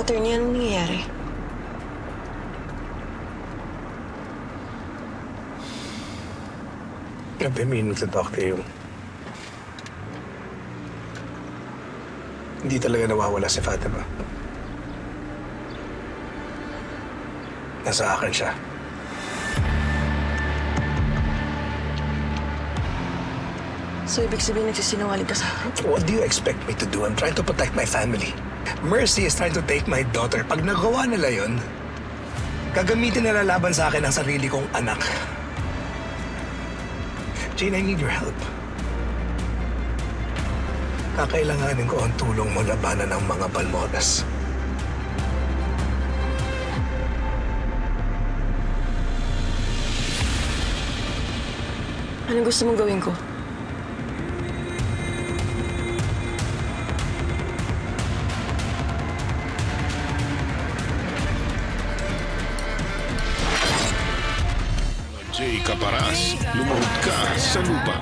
Attorney, anong nangyayari? I've been meaning to talk to you. Hindi talaga nawawala si Fatima. Nasa akin siya. So, ibig sabihin nagsisinungaling ka sa akin? What do you expect me to do? I'm trying to protect my family. Mercy is trying to take my daughter. Pag nagawa nila yun, gagamitin nila laban sa akin ang sarili kong anak. Jane, I need your help. Kakailanganin ko ang tulong mo labanan ng mga Balmores. Anong gusto mong gawin ko? Jay Caparas, lumuhod ka sa lupa.